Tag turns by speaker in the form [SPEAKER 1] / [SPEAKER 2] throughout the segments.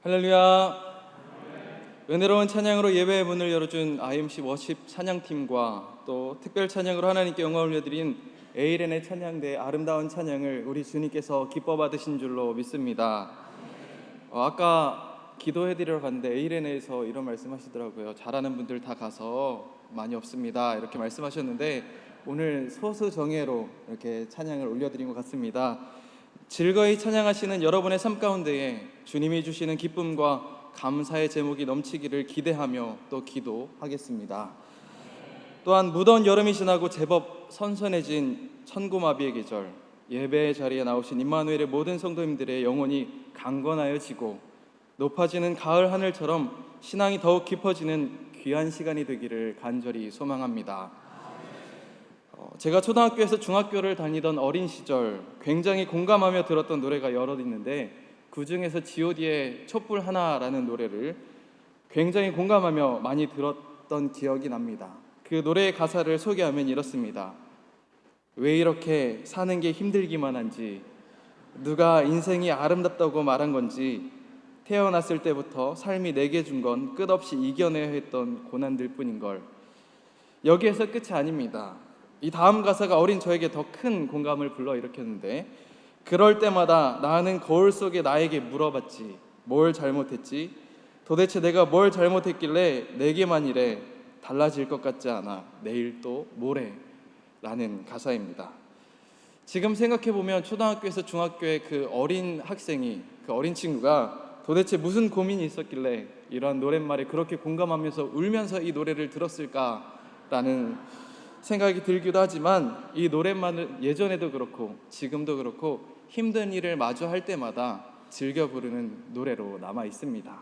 [SPEAKER 1] 할렐루야. 은혜로운 찬양으로 예배의 문을 열어준 IMC 워십 찬양팀과 또 특별 찬양으로 하나님께 영광 올려드린 에이렌의 찬양대 아름다운 찬양을 우리 주님께서 기뻐 받으신 줄로 믿습니다. 아까 기도해드리러 갔는데 에이렌에서 이런 말씀하시더라고요. 잘하는 분들 다 가서 많이 없습니다 이렇게 말씀하셨는데 오늘 소수정예로 이렇게 찬양을 올려드린 것 같습니다. 즐거이 찬양하시는 여러분의 삶 가운데에 주님이 주시는 기쁨과 감사의 제목이 넘치기를 기대하며 또 기도하겠습니다. 또한 무더운 여름이 지나고 제법 선선해진 천고마비의 계절, 예배의 자리에 나오신 임마누엘의 모든 성도님들의 영혼이 강건하여지고 높아지는 가을 하늘처럼 신앙이 더욱 깊어지는 귀한 시간이 되기를 간절히 소망합니다. 제가 초등학교에서 중학교를 다니던 어린 시절 굉장히 공감하며 들었던 노래가 여럿 있는데 그 중에서 G.O.D의 촛불 하나라는 노래를 굉장히 공감하며 많이 들었던 기억이 납니다. 그 노래의 가사를 소개하면 이렇습니다. 왜 이렇게 사는 게 힘들기만 한지, 누가 인생이 아름답다고 말한 건지, 태어났을 때부터 삶이 내게 준 건 끝없이 이겨내야 했던 고난들 뿐인걸. 여기에서 끝이 아닙니다. 이 다음 가사가 어린 저에게 더 큰 공감을 불러일으켰는데, 그럴 때마다 나는 거울 속에 나에게 물어봤지. 뭘 잘못했지? 도대체 내가 뭘 잘못했길래 내게만 이래 달라질 것 같지 않아. 내일 또 모레 라는 가사입니다. 지금 생각해보면 초등학교에서 중학교의 그 어린 학생이, 그 어린 친구가 도대체 무슨 고민이 있었길래 이러한 노랫말에 그렇게 공감하면서 울면서 이 노래를 들었을까라는 생각이 들기도 하지만, 이 노랫말은 예전에도 그렇고 지금도 그렇고 힘든 일을 마주할 때마다 즐겨 부르는 노래로 남아 있습니다.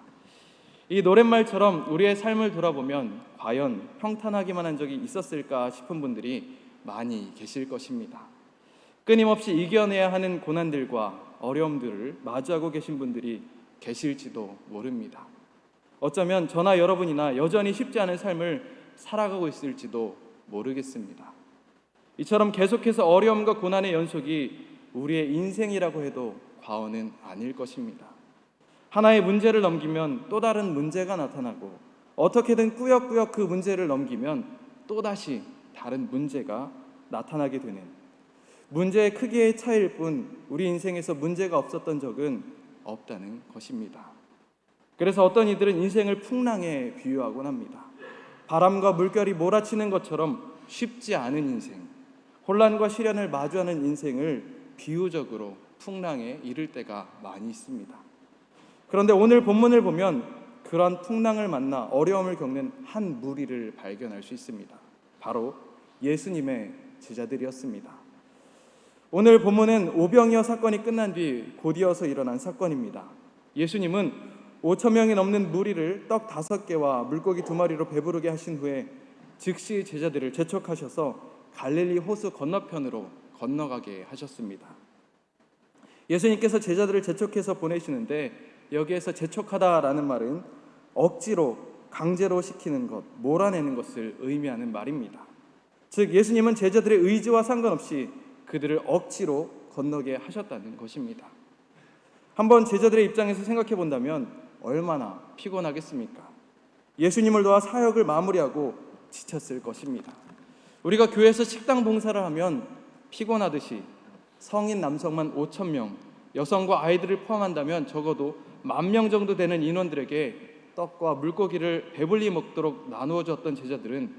[SPEAKER 1] 이 노랫말처럼 우리의 삶을 돌아보면 과연 평탄하기만 한 적이 있었을까 싶은 분들이 많이 계실 것입니다. 끊임없이 이겨내야 하는 고난들과 어려움들을 마주하고 계신 분들이 계실지도 모릅니다. 어쩌면 저나 여러분이나 여전히 쉽지 않은 삶을 살아가고 있을지도 모르겠습니다. 이처럼 계속해서 어려움과 고난의 연속이 우리의 인생이라고 해도 과언은 아닐 것입니다. 하나의 문제를 넘기면 또 다른 문제가 나타나고, 어떻게든 꾸역꾸역 그 문제를 넘기면 또다시 다른 문제가 나타나게 되는, 문제의 크기의 차이일 뿐 우리 인생에서 문제가 없었던 적은 없다는 것입니다. 그래서 어떤 이들은 인생을 풍랑에 비유하곤 합니다. 바람과 물결이 몰아치는 것처럼 쉽지 않은 인생, 혼란과 시련을 마주하는 인생을 비유적으로 풍랑에 이를 때가 많이 있습니다. 그런데 오늘 본문을 보면 그러한 풍랑을 만나 어려움을 겪는 한 무리를 발견할 수 있습니다. 바로 예수님의 제자들이었습니다. 오늘 본문은 오병이어 사건이 끝난 뒤 곧이어서 일어난 사건입니다. 예수님은 5,000명이 넘는 무리를 떡 5개와 물고기 2마리로 배부르게 하신 후에 즉시 제자들을 재촉하셔서 갈릴리 호수 건너편으로 건너가게 하셨습니다. 예수님께서 제자들을 재촉해서 보내시는데, 여기에서 재촉하다라는 말은 억지로, 강제로 시키는 것, 몰아내는 것을 의미하는 말입니다. 즉 예수님은 제자들의 의지와 상관없이 그들을 억지로 건너게 하셨다는 것입니다. 한번 제자들의 입장에서 생각해 본다면 얼마나 피곤하겠습니까? 예수님을 도와 사역을 마무리하고 지쳤을 것입니다. 우리가 교회에서 식당 봉사를 하면 피곤하듯이 성인 남성만 5,000명, 여성과 아이들을 포함한다면 적어도 10,000명 정도 되는 인원들에게 떡과 물고기를 배불리 먹도록 나누어 줬던 제자들은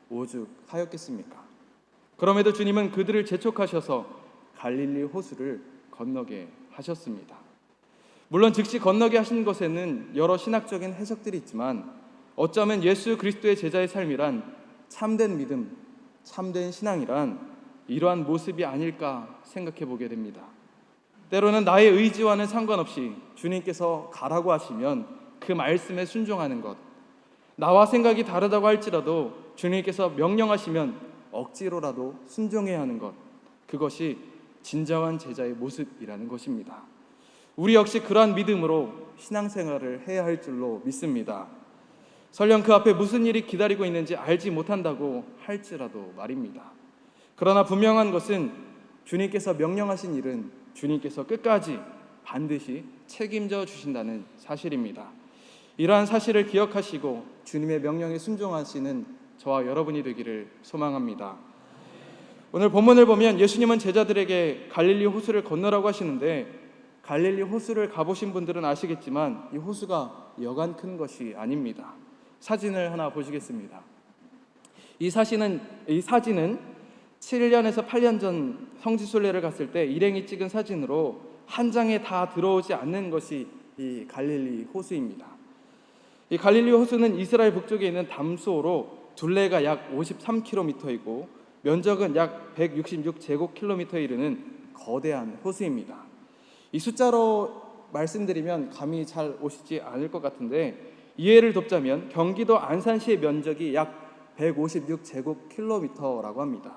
[SPEAKER 1] 오죽하였겠습니까? 그럼에도 주님은 그들을 재촉하셔서 갈릴리 호수를 건너게 하셨습니다. 물론 즉시 건너게 하신 것에는 여러 신학적인 해석들이 있지만, 어쩌면 예수 그리스도의 제자의 삶이란 참된 믿음, 참된 신앙이란 이러한 모습이 아닐까 생각해 보게 됩니다. 때로는 나의 의지와는 상관없이 주님께서 가라고 하시면 그 말씀에 순종하는 것, 나와 생각이 다르다고 할지라도 주님께서 명령하시면 억지로라도 순종해야 하는 것, 그것이 진정한 제자의 모습이라는 것입니다. 우리 역시 그러한 믿음으로 신앙생활을 해야 할 줄로 믿습니다. 설령 그 앞에 무슨 일이 기다리고 있는지 알지 못한다고 할지라도 말입니다. 그러나 분명한 것은 주님께서 명령하신 일은 주님께서 끝까지 반드시 책임져 주신다는 사실입니다. 이러한 사실을 기억하시고 주님의 명령에 순종하시는 저와 여러분이 되기를 소망합니다. 오늘 본문을 보면 예수님은 제자들에게 갈릴리 호수를 건너라고 하시는데, 갈릴리 호수를 가보신 분들은 아시겠지만 이 호수가 여간 큰 것이 아닙니다. 사진을 하나 보시겠습니다. 이 사진은 7년에서 8년 전 성지순례를 갔을 때 일행이 찍은 사진으로 한 장에 다 들어오지 않는 것이 이 갈릴리 호수입니다. 이 갈릴리 호수는 이스라엘 북쪽에 있는 담수호로 둘레가 약 53km이고 면적은 약 166제곱킬로미터에 이르는 거대한 호수입니다. 이 숫자로 말씀드리면 감이 잘 오시지 않을 것 같은데, 이해를 돕자면 경기도 안산시의 면적이 약 156제곱킬로미터라고 합니다.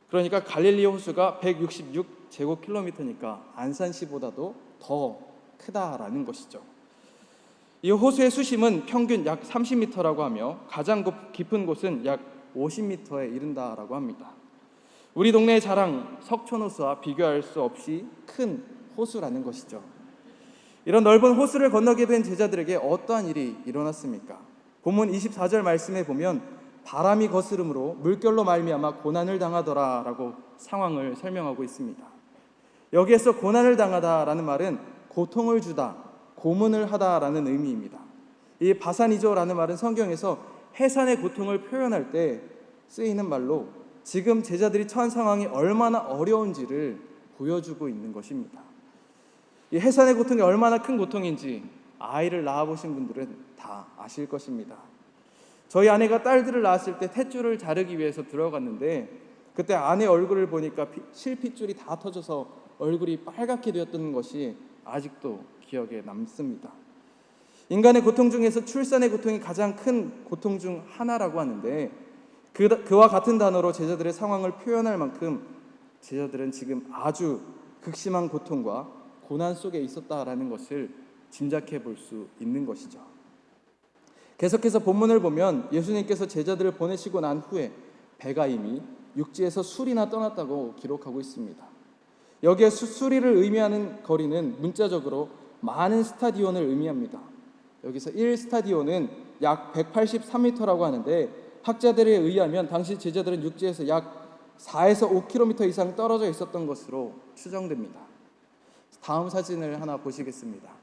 [SPEAKER 1] 그러니까 갈릴리 호수가 166제곱킬로미터니까 안산시보다도 더 크다라는 것이죠. 이 호수의 수심은 평균 약 30m라고 하며 가장 깊은 곳은 약 50m에 이른다라고 합니다. 우리 동네의 자랑 석촌호수와 비교할 수 없이 큰 호수라는 것이죠. 이런 넓은 호수를 건너게 된 제자들에게 어떠한 일이 일어났습니까? 본문 24절 말씀에 보면 바람이 거스름으로 물결로 말미암아 고난을 당하더라라고 상황을 설명하고 있습니다. 여기에서 고난을 당하다라는 말은 고통을 주다, 고문을 하다라는 의미입니다. 이 바사니조라는 말은 성경에서 해산의 고통을 표현할 때 쓰이는 말로 지금 제자들이 처한 상황이 얼마나 어려운지를 보여주고 있는 것입니다. 이 해산의 고통이 얼마나 큰 고통인지 아이를 낳아보신 분들은 다 아실 것입니다. 저희 아내가 딸들을 낳았을 때 탯줄을 자르기 위해서 들어갔는데 그때 아내 얼굴을 보니까 실핏줄이 다 터져서 얼굴이 빨갛게 되었던 것이 아직도 기억에 남습니다. 인간의 고통 중에서 출산의 고통이 가장 큰 고통 중 하나라고 하는데 그와 같은 단어로 제자들의 상황을 표현할 만큼 제자들은 지금 아주 극심한 고통과 고난 속에 있었다라는 것을 짐작해 볼 수 있는 것이죠. 계속해서 본문을 보면 예수님께서 제자들을 보내시고 난 후에 배가 이미 육지에서 수리나 떠났다고 기록하고 있습니다. 여기에 수리를 의미하는 거리는 문자적으로 많은 스타디온을 의미합니다. 여기서 1스타디온은 약 183m라고 하는데 학자들에 의하면 당시 제자들은 육지에서 약 4에서 5km 이상 떨어져 있었던 것으로 추정됩니다. 다음 사진을 하나 보시겠습니다.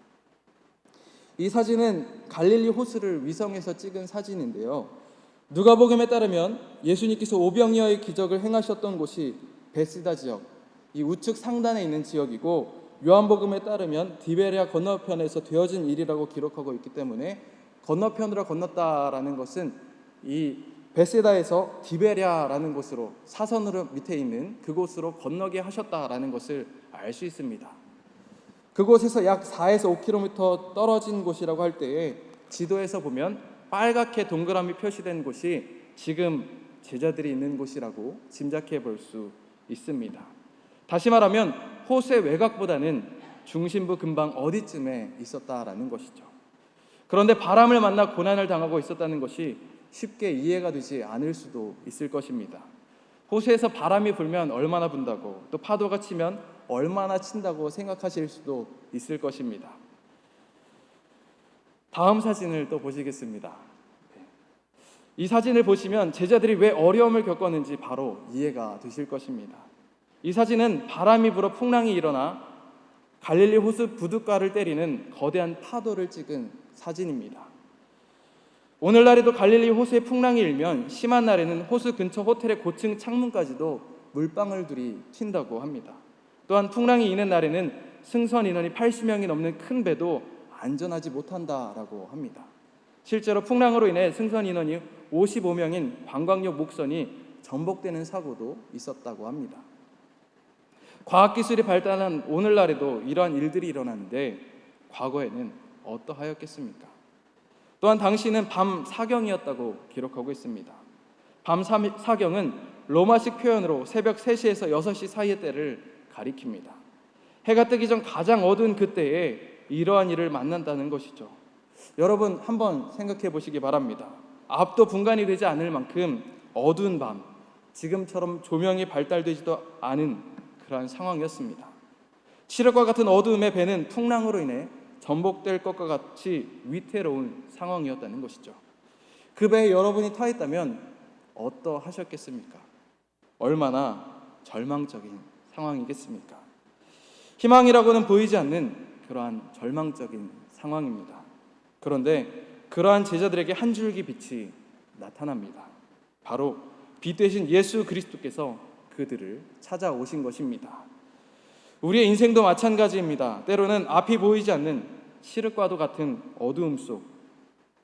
[SPEAKER 1] 이 사진은 갈릴리 호수를 위성에서 찍은 사진인데요. 누가복음에 따르면 예수님께서 오병이어의 기적을 행하셨던 곳이 베스다 지역, 이 우측 상단에 있는 지역이고, 요한복음에 따르면 디베랴 건너편에서 되어진 일이라고 기록하고 있기 때문에 건너편으로 건넜다라는 것은 이 베세다에서 디베랴라는 곳으로 사선으로 밑에 있는 그곳으로 건너게 하셨다라는 것을 알 수 있습니다. 그곳에서 약 4에서 5km 떨어진 곳이라고 할 때에 지도에서 보면 빨갛게 동그라미 표시된 곳이 지금 제자들이 있는 곳이라고 짐작해 볼 수 있습니다. 다시 말하면 호수의 외곽보다는 중심부 근방 어디쯤에 있었다라는 것이죠. 그런데 바람을 만나 고난을 당하고 있었다는 것이 쉽게 이해가 되지 않을 수도 있을 것입니다. 호수에서 바람이 불면 얼마나 분다고, 또 파도가 치면 얼마나 친다고 생각하실 수도 있을 것입니다. 다음 사진을 또 보시겠습니다. 이 사진을 보시면 제자들이 왜 어려움을 겪었는지 바로 이해가 되실 것입니다. 이 사진은 바람이 불어 풍랑이 일어나 갈릴리 호수 부둣가를 때리는 거대한 파도를 찍은 사진입니다. 오늘날에도 갈릴리 호수에 풍랑이 일면 심한 날에는 호수 근처 호텔의 고층 창문까지도 물방울들이 튄다고 합니다. 또한 풍랑이 있는 날에는 승선 인원이 80명이 넘는 큰 배도 안전하지 못한다라고 합니다. 실제로 풍랑으로 인해 승선 인원이 55명인 관광역 목선이 전복되는 사고도 있었다고 합니다. 과학기술이 발달한 오늘날에도 이러한 일들이 일어나는데 과거에는 어떠하였겠습니까? 또한 당시는 밤 사경이었다고 기록하고 있습니다. 밤 사경은 로마식 표현으로 새벽 3시에서 6시 사이의 때를 가리킵니다. 해가 뜨기 전 가장 어두운 그때에 이러한 일을 만난다는 것이죠. 여러분 한번 생각해 보시기 바랍니다. 앞도 분간이 되지 않을 만큼 어두운 밤, 지금처럼 조명이 발달되지도 않은 그러한 상황이었습니다. 칠흑과 같은 어두움의 배는 풍랑으로 인해 전복될 것과 같이 위태로운 상황이었다는 것이죠. 그 배에 여러분이 타 있다면 어떠하셨겠습니까? 얼마나 절망적인 상황이겠습니까? 희망이라고는 보이지 않는 그러한 절망적인 상황입니다. 그런데 그러한 제자들에게 한 줄기 빛이 나타납니다. 바로 빛 되신 예수 그리스도께서 그들을 찾아오신 것입니다. 우리의 인생도 마찬가지입니다. 때로는 앞이 보이지 않는 칠흑과도 같은 어두움 속,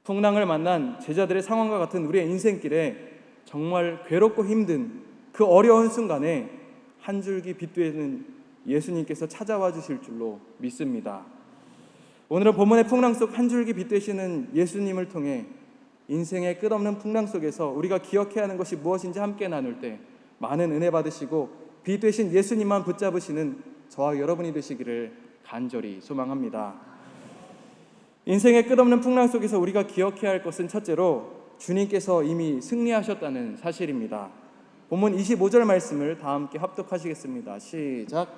[SPEAKER 1] 풍랑을 만난 제자들의 상황과 같은 우리의 인생길에 정말 괴롭고 힘든 그 어려운 순간에 한 줄기 빛 되는 예수님께서 찾아와 주실 줄로 믿습니다. 오늘은 본문의 풍랑 속 한 줄기 빛 되시는 예수님을 통해 인생의 끝없는 풍랑 속에서 우리가 기억해야 하는 것이 무엇인지 함께 나눌 때 많은 은혜 받으시고 빛 되신 예수님만 붙잡으시는 저와 여러분이 되시기를 간절히 소망합니다. 인생의 끝없는 풍랑 속에서 우리가 기억해야 할 것은 첫째로 주님께서 이미 승리하셨다는 사실입니다. 본문 25절 말씀을 다 함께 합독하시겠습니다. 시작.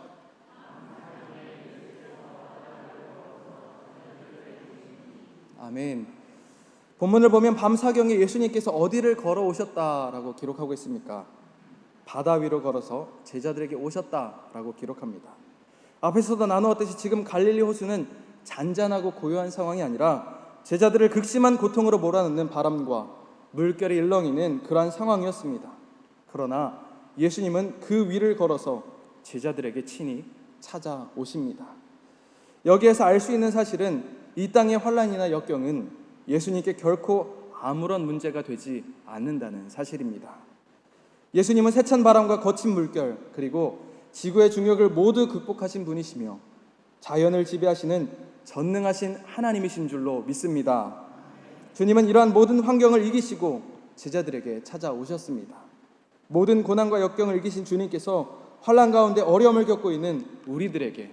[SPEAKER 1] 아멘. 본문을 보면 밤사경에 예수님께서 어디를 걸어오셨다라고 기록하고 있습니까? 바다 위로 걸어서 제자들에게 오셨다라고 기록합니다. 앞에서도 나누었듯이 지금 갈릴리 호수는 잔잔하고 고요한 상황이 아니라 제자들을 극심한 고통으로 몰아넣는 바람과 물결이 일렁이는 그러한 상황이었습니다. 그러나 예수님은 그 위를 걸어서 제자들에게 친히 찾아오십니다. 여기에서 알 수 있는 사실은 이 땅의 환난이나 역경은 예수님께 결코 아무런 문제가 되지 않는다는 사실입니다. 예수님은 세찬 바람과 거친 물결 그리고 지구의 중력을 모두 극복하신 분이시며 자연을 지배하시는 전능하신 하나님이신 줄로 믿습니다. 주님은 이러한 모든 환경을 이기시고 제자들에게 찾아오셨습니다. 모든 고난과 역경을 이기신 주님께서 환난 가운데 어려움을 겪고 있는 우리들에게,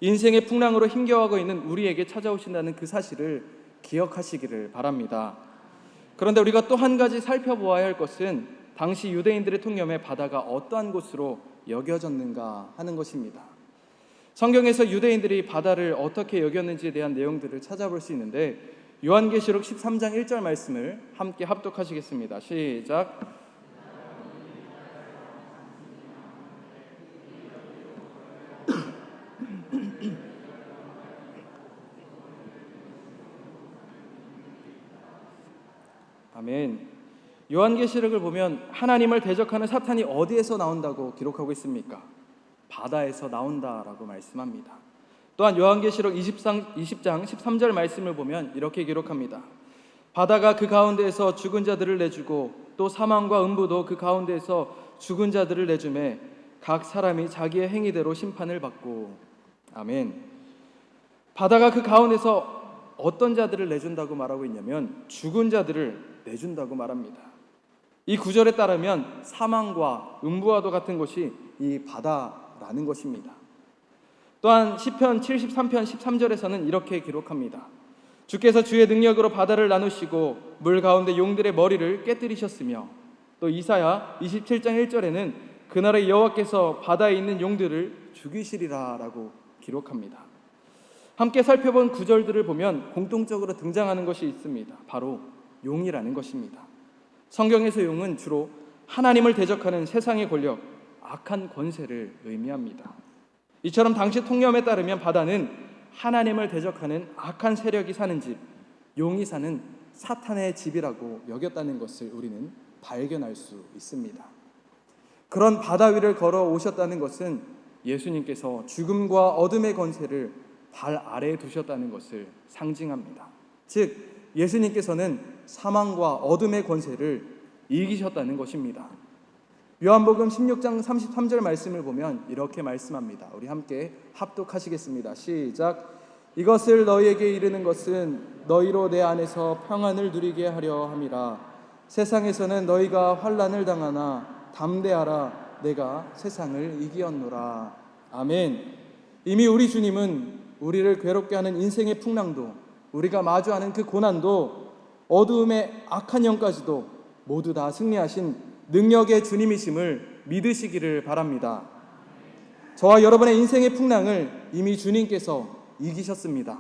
[SPEAKER 1] 인생의 풍랑으로 힘겨워하고 있는 우리에게 찾아오신다는 그 사실을 기억하시기를 바랍니다. 그런데 우리가 또 한 가지 살펴보아야 할 것은 당시 유대인들의 통념에 바다가 어떠한 곳으로 여겨졌는가 하는 것입니다. 성경에서 유대인들이 바다를 어떻게 여겼는지에 대한 내용들을 찾아볼 수 있는데 요한계시록 13장 1절 말씀을 함께 합독하시겠습니다. 시작. 아멘. 요한계시록을 보면 하나님을 대적하는 사탄이 어디에서 나온다고 기록하고 있습니까? 바다에서 나온다라고 말씀합니다. 또한 요한계시록 20장 13절 말씀을 보면 이렇게 기록합니다. 바다가 그 가운데에서 죽은 자들을 내주고 또 사망과 음부도 그 가운데에서 죽은 자들을 내주매 각 사람이 자기의 행위대로 심판을 받고. 아멘. 바다가 그 가운데서 어떤 자들을 내준다고 말하고 있냐면 죽은 자들을 내준다고 말합니다. 이 구절에 따르면 사망과 음부와도 같은 것이 이 바다라는 것입니다. 또한 시편 73편 13절에서는 이렇게 기록합니다. 주께서 주의 능력으로 바다를 나누시고 물 가운데 용들의 머리를 깨뜨리셨으며, 또 이사야 27장 1절에는 그날의 여호와께서 바다에 있는 용들을 죽이시리라 라고 기록합니다. 함께 살펴본 구절들을 보면 공통적으로 등장하는 것이 있습니다. 바로 용이라는 것입니다. 성경에서 용은 주로 하나님을 대적하는 세상의 권력, 악한 권세를 의미합니다. 이처럼 당시 통념에 따르면 바다는 하나님을 대적하는 악한 세력이 사는 집, 용이 사는 사탄의 집이라고 여겼다는 것을 우리는 발견할 수 있습니다. 그런 바다 위를 걸어 오셨다는 것은 예수님께서 죽음과 어둠의 권세를 발 아래에 두셨다는 것을 상징합니다. 즉 예수님께서는 사망과 어둠의 권세를 이기셨다는 것입니다. 요한복음 16장 33절 말씀을 보면 이렇게 말씀합니다. 우리 함께 합독하시겠습니다. 시작. 이것을 너희에게 이르는 것은 너희로 내 안에서 평안을 누리게 하려 함이라. 세상에서는 너희가 환난을 당하나 담대하라. 내가 세상을 이기었노라. 아멘. 이미 우리 주님은 우리를 괴롭게 하는 인생의 풍랑도, 우리가 마주하는 그 고난도, 어두움의 악한 영까지도 모두 다 승리하신 능력의 주님이심을 믿으시기를 바랍니다. 저와 여러분의 인생의 풍랑을 이미 주님께서 이기셨습니다.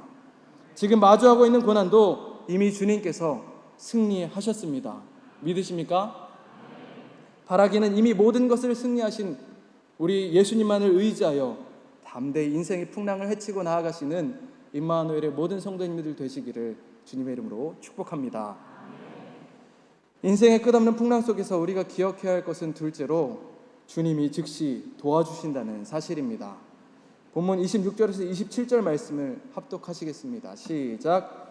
[SPEAKER 1] 지금 마주하고 있는 고난도 이미 주님께서 승리하셨습니다. 믿으십니까? 바라기는 이미 모든 것을 승리하신 우리 예수님만을 의지하여 담대히 인생의 풍랑을 헤치고 나아가시는 임마누엘의 모든 성도님들 되시기를 주님의 이름으로 축복합니다. 인생의 끝없는 풍랑 속에서 우리가 기억해야 할 것은 둘째로 주님이 즉시 도와주신다는 사실입니다. 본문 26절에서 27절 말씀을 합독하시겠습니다. 시작.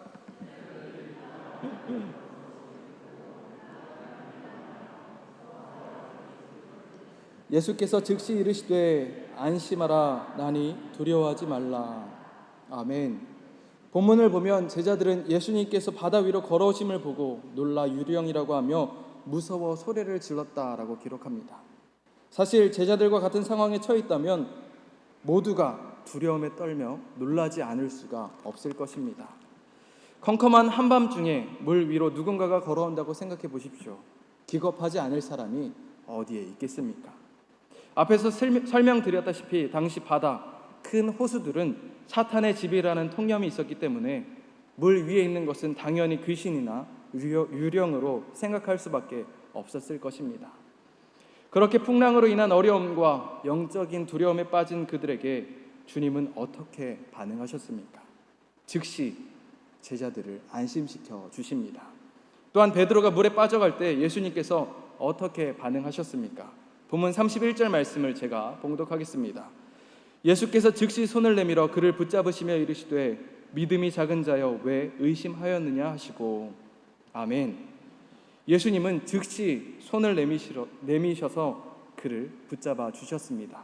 [SPEAKER 1] 예수께서 즉시 이르시되 안심하라 나니 두려워하지 말라. 아멘. 본문을 보면 제자들은 예수님께서 바다 위로 걸어오심을 보고 놀라 유령이라고 하며 무서워 소리를 질렀다라고 기록합니다. 사실 제자들과 같은 상황에 처해 있다면 모두가 두려움에 떨며 놀라지 않을 수가 없을 것입니다. 컴컴한 한밤중에 물 위로 누군가가 걸어온다고 생각해 보십시오. 기겁하지 않을 사람이 어디에 있겠습니까? 앞에서 설명드렸다시피 당시 바다, 큰 호수들은 사탄의 집이라는 통념이 있었기 때문에 물 위에 있는 것은 당연히 귀신이나 유령으로 생각할 수밖에 없었을 것입니다. 그렇게 풍랑으로 인한 어려움과 영적인 두려움에 빠진 그들에게 주님은 어떻게 반응하셨습니까? 즉시 제자들을 안심시켜 주십니다. 또한 베드로가 물에 빠져갈 때 예수님께서 어떻게 반응하셨습니까? 본문 31절 말씀을 제가 봉독하겠습니다. 예수께서 즉시 손을 내밀어 그를 붙잡으시며 이르시되 믿음이 작은 자여 왜 의심하였느냐 하시고. 아멘. 예수님은 즉시 손을 내미셔서 그를 붙잡아 주셨습니다.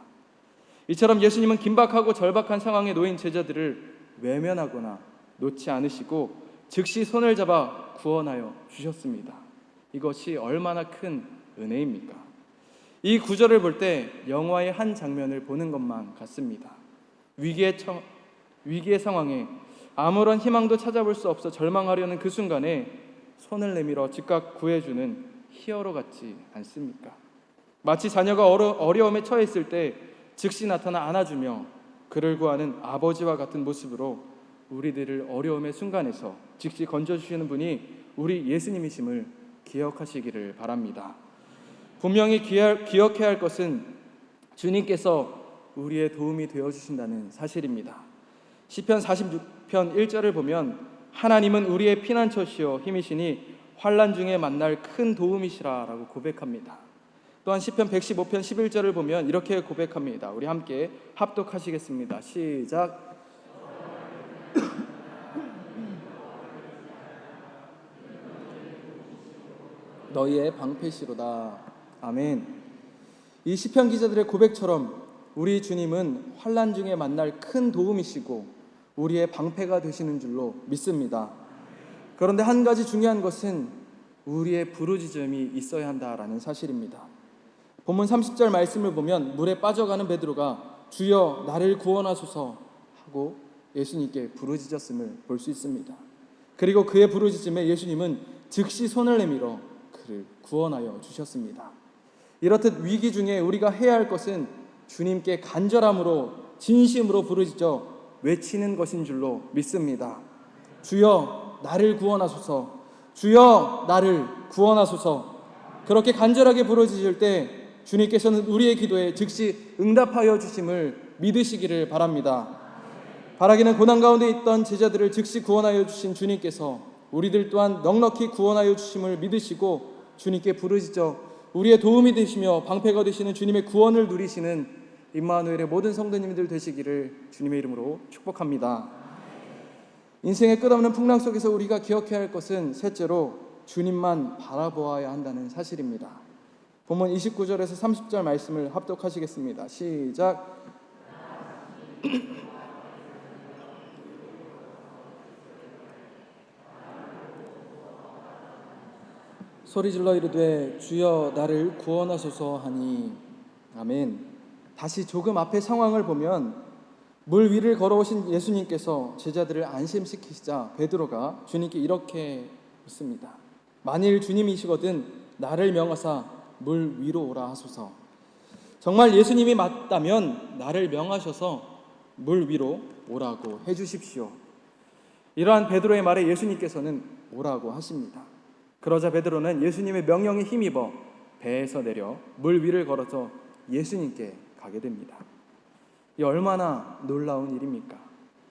[SPEAKER 1] 이처럼 예수님은 긴박하고 절박한 상황에 놓인 제자들을 외면하거나 놓지 않으시고 즉시 손을 잡아 구원하여 주셨습니다. 이것이 얼마나 큰 은혜입니까? 이 구절을 볼 때 영화의 한 장면을 보는 것만 같습니다. 위기의 상황에 아무런 희망도 찾아볼 수 없어 절망하려는 그 순간에 손을 내밀어 즉각 구해주는 히어로 같지 않습니까? 마치 자녀가 어려움에 처해 있을 때 즉시 나타나 안아주며 그를 구하는 아버지와 같은 모습으로 우리들을 어려움의 순간에서 즉시 건져주시는 분이 우리 예수님이심을 기억하시기를 바랍니다. 분명히 기억해야 할 것은 주님께서 우리의 도움이 되어주신다는 사실입니다. 시편 46편 1절을 보면 하나님은 우리의 피난처시요 힘이시니 환난 중에 만날 큰 도움이시라 라고 고백합니다. 또한 시편 115편 11절을 보면 이렇게 고백합니다. 우리 함께 합독하시겠습니다. 시작. 너희의 방패시로다. 아멘. 이 시편 기자들의 고백처럼 우리 주님은 환난 중에 만날 큰 도움이시고 우리의 방패가 되시는 줄로 믿습니다. 그런데 한 가지 중요한 것은 우리의 부르짖음이 있어야 한다라는 사실입니다. 본문 30절 말씀을 보면 물에 빠져가는 베드로가 주여 나를 구원하소서 하고 예수님께 부르짖었음을 볼 수 있습니다. 그리고 그의 부르짖음에 예수님은 즉시 손을 내밀어 그를 구원하여 주셨습니다. 이렇듯 위기 중에 우리가 해야 할 것은 주님께 간절함으로 진심으로 부르짖어 외치는 것인 줄로 믿습니다. 주여 나를 구원하소서, 주여 나를 구원하소서. 그렇게 간절하게 부르짖을 때 주님께서는 우리의 기도에 즉시 응답하여 주심을 믿으시기를 바랍니다. 바라기는 고난 가운데 있던 제자들을 즉시 구원하여 주신 주님께서 우리들 또한 넉넉히 구원하여 주심을 믿으시고 주님께 부르짖어 우리의 도움이 되시며 방패가 되시는 주님의 구원을 누리시는 임마누엘의 모든 성도님들 되시기를 주님의 이름으로 축복합니다. 인생의 끝없는 풍랑 속에서 우리가 기억해야 할 것은 셋째로 주님만 바라보아야 한다는 사실입니다. 본문 29절에서 30절 말씀을 합독하시겠습니다. 시작. 소리질러 이르되 주여 나를 구원하소서 하니. 아멘. 다시 조금 앞의 상황을 보면 물 위를 걸어오신 예수님께서 제자들을 안심시키시자 베드로가 주님께 이렇게 묻습니다. 만일 주님이시거든 나를 명하사 물 위로 오라 하소서. 정말 예수님이 맞다면 나를 명하셔서 물 위로 오라고 해주십시오. 이러한 베드로의 말에 예수님께서는 오라고 하십니다. 그러자 베드로는 예수님의 명령에 힘입어 배에서 내려 물 위를 걸어서 예수님께 가게 됩니다. 이 얼마나 놀라운 일입니까?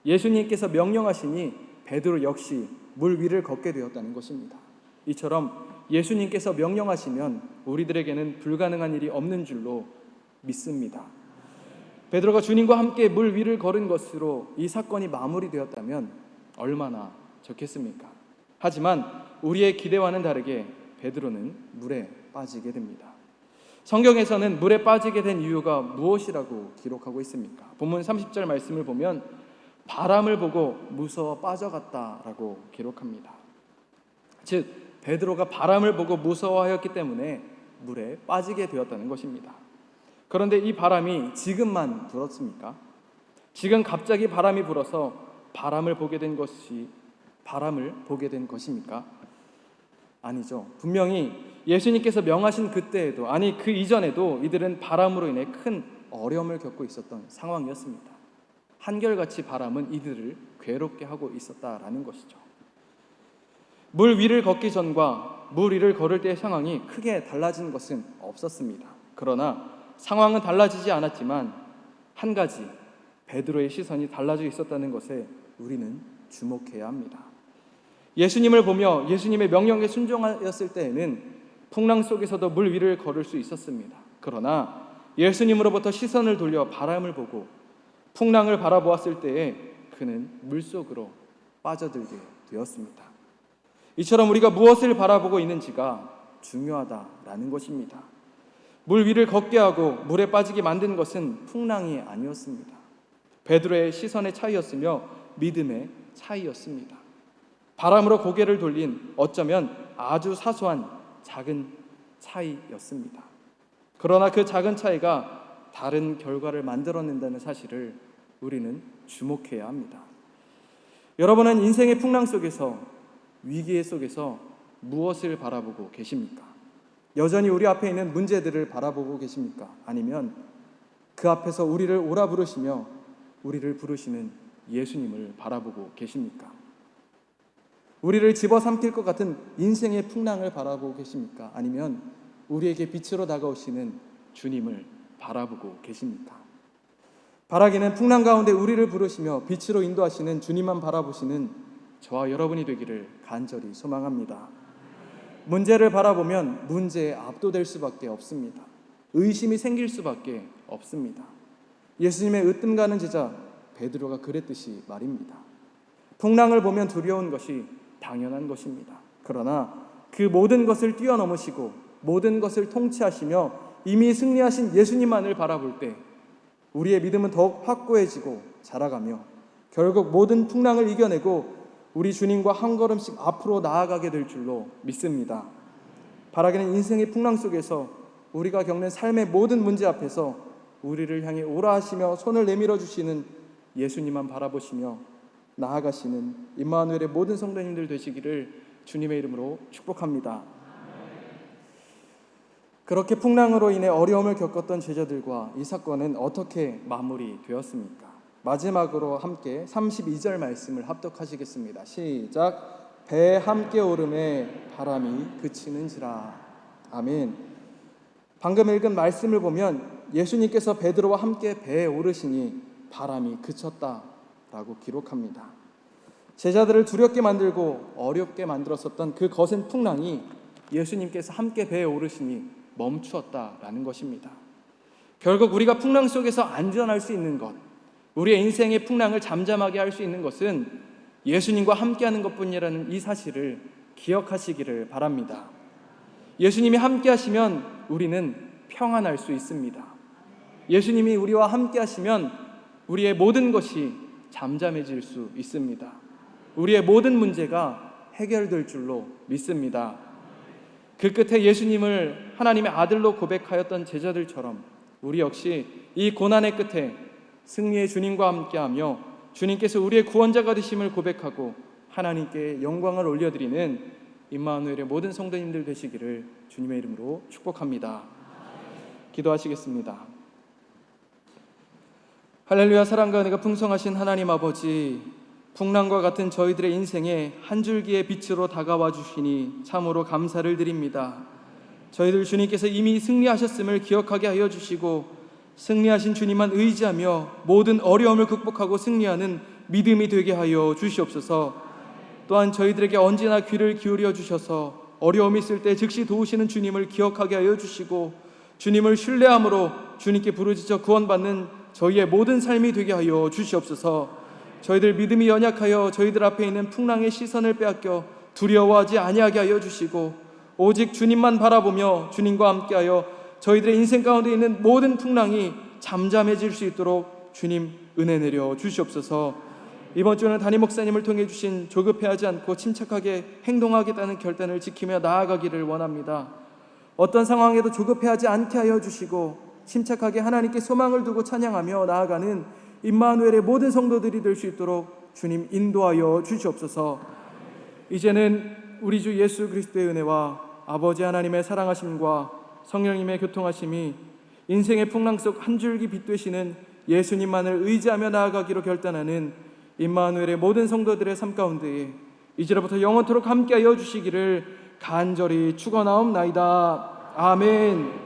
[SPEAKER 1] 예수님께서 명령하시니 베드로 역시 물 위를 걷게 되었다는 것입니다. 이처럼 예수님께서 명령하시면 우리들에게는 불가능한 일이 없는 줄로 믿습니다. 베드로가 주님과 함께 물 위를 걸은 것으로 이 사건이 마무리되었다면 얼마나 좋겠습니까? 하지만 우리의 기대와는 다르게 베드로는 물에 빠지게 됩니다. 성경에서는 물에 빠지게 된 이유가 무엇이라고 기록하고 있습니까? 본문 30절 말씀을 보면 바람을 보고 무서워 빠져갔다라고 기록합니다. 즉 베드로가 바람을 보고 무서워하였기 때문에 물에 빠지게 되었다는 것입니다. 그런데 이 바람이 지금만 불었습니까? 지금 갑자기 바람이 불어서 바람을 보게 된 것입니까? 아니죠. 분명히 예수님께서 명하신 그때에도, 아니 그 이전에도 이들은 바람으로 인해 큰 어려움을 겪고 있었던 상황이었습니다. 한결같이 바람은 이들을 괴롭게 하고 있었다라는 것이죠. 물 위를 걷기 전과 물 위를 걸을 때의 상황이 크게 달라진 것은 없었습니다. 그러나 상황은 달라지지 않았지만 한 가지, 베드로의 시선이 달라져 있었다는 것에 우리는 주목해야 합니다. 예수님을 보며 예수님의 명령에 순종하였을 때에는 풍랑 속에서도 물 위를 걸을 수 있었습니다. 그러나 예수님으로부터 시선을 돌려 바람을 보고 풍랑을 바라보았을 때에 그는 물속으로 빠져들게 되었습니다. 이처럼 우리가 무엇을 바라보고 있는지가 중요하다라는 것입니다. 물 위를 걷게 하고 물에 빠지게 만든 것은 풍랑이 아니었습니다. 베드로의 시선의 차이였으며 믿음의 차이였습니다. 바람으로 고개를 돌린 어쩌면 아주 사소한 작은 차이였습니다. 그러나 그 작은 차이가 다른 결과를 만들어낸다는 사실을 우리는 주목해야 합니다. 여러분은 인생의 풍랑 속에서, 위기 속에서 무엇을 바라보고 계십니까? 여전히 우리 앞에 있는 문제들을 바라보고 계십니까? 아니면 그 앞에서 우리를 오라 부르시며 우리를 부르시는 예수님을 바라보고 계십니까? 우리를 집어삼킬 것 같은 인생의 풍랑을 바라보고 계십니까? 아니면 우리에게 빛으로 다가오시는 주님을 바라보고 계십니까? 바라기는 풍랑 가운데 우리를 부르시며 빛으로 인도하시는 주님만 바라보시는 저와 여러분이 되기를 간절히 소망합니다. 문제를 바라보면 문제에 압도될 수밖에 없습니다. 의심이 생길 수밖에 없습니다. 예수님의 으뜸 가는 제자 베드로가 그랬듯이 말입니다. 풍랑을 보면 두려운 것이 당연한 것입니다. 그러나 그 모든 것을 뛰어넘으시고 모든 것을 통치하시며 이미 승리하신 예수님만을 바라볼 때 우리의 믿음은 더욱 확고해지고 자라가며 결국 모든 풍랑을 이겨내고 우리 주님과 한 걸음씩 앞으로 나아가게 될 줄로 믿습니다. 바라기는 인생의 풍랑 속에서 우리가 겪는 삶의 모든 문제 앞에서 우리를 향해 오라 하시며 손을 내밀어 주시는 예수님만 바라보시며 나아가시는 임마누엘의 모든 성도님들 되시기를 주님의 이름으로 축복합니다. 그렇게 풍랑으로 인해 어려움을 겪었던 제자들과 이 사건은 어떻게 마무리되었습니까? 마지막으로 함께 32절 말씀을 합독하시겠습니다. 시작. 배 함께 오름에 바람이 그치는지라. 아멘. 방금 읽은 말씀을 보면 예수님께서 베드로와 함께 배에 오르시니 바람이 그쳤다라고 기록합니다. 제자들을 두렵게 만들고 어렵게 만들었었던 그 거센 풍랑이 예수님께서 함께 배에 오르시니 멈추었다라는 것입니다. 결국 우리가 풍랑 속에서 안전할 수 있는 것, 우리의 인생의 풍랑을 잠잠하게 할 수 있는 것은 예수님과 함께하는 것뿐이라는 이 사실을 기억하시기를 바랍니다. 예수님이 함께하시면 우리는 평안할 수 있습니다. 예수님이 우리와 함께하시면 우리의 모든 것이 잠잠해질 수 있습니다. 우리의 모든 문제가 해결될 줄로 믿습니다. 그 끝에 예수님을 하나님의 아들로 고백하였던 제자들처럼 우리 역시 이 고난의 끝에 승리의 주님과 함께하며 주님께서 우리의 구원자가 되심을 고백하고 하나님께 영광을 올려드리는 임마누엘의 모든 성도님들 되시기를 주님의 이름으로 축복합니다. 기도하시겠습니다. 할렐루야. 사랑과 은혜가 풍성하신 하나님 아버지, 풍랑과 같은 저희들의 인생에 한 줄기의 빛으로 다가와 주시니 참으로 감사를 드립니다. 저희들 주님께서 이미 승리하셨음을 기억하게 하여 주시고, 승리하신 주님만 의지하며 모든 어려움을 극복하고 승리하는 믿음이 되게 하여 주시옵소서. 또한 저희들에게 언제나 귀를 기울여 주셔서 어려움이 있을 때 즉시 도우시는 주님을 기억하게 하여 주시고, 주님을 신뢰함으로 주님께 부르짖어 구원받는 저희의 모든 삶이 되게 하여 주시옵소서. 저희들 믿음이 연약하여 저희들 앞에 있는 풍랑의 시선을 빼앗겨 두려워하지 아니하게 하여 주시고, 오직 주님만 바라보며 주님과 함께하여 저희들의 인생 가운데 있는 모든 풍랑이 잠잠해질 수 있도록 주님 은혜 내려 주시옵소서. 이번 주는 담임 목사님을 통해 주신 조급해하지 않고 침착하게 행동하겠다는 결단을 지키며 나아가기를 원합니다. 어떤 상황에도 조급해하지 않게 하여 주시고, 침착하게 하나님께 소망을 두고 찬양하며 나아가는 임마누엘의 모든 성도들이 될 수 있도록 주님 인도하여 주시옵소서. 이제는 우리 주 예수 그리스도의 은혜와 아버지 하나님의 사랑하심과 성령님의 교통하심이 인생의 풍랑 속 한 줄기 빛 되시는 예수님만을 의지하며 나아가기로 결단하는 임마누엘의 모든 성도들의 삶 가운데에 이제로부터 영원토록 함께하여 주시기를 간절히 축원하옵나이다. 아멘.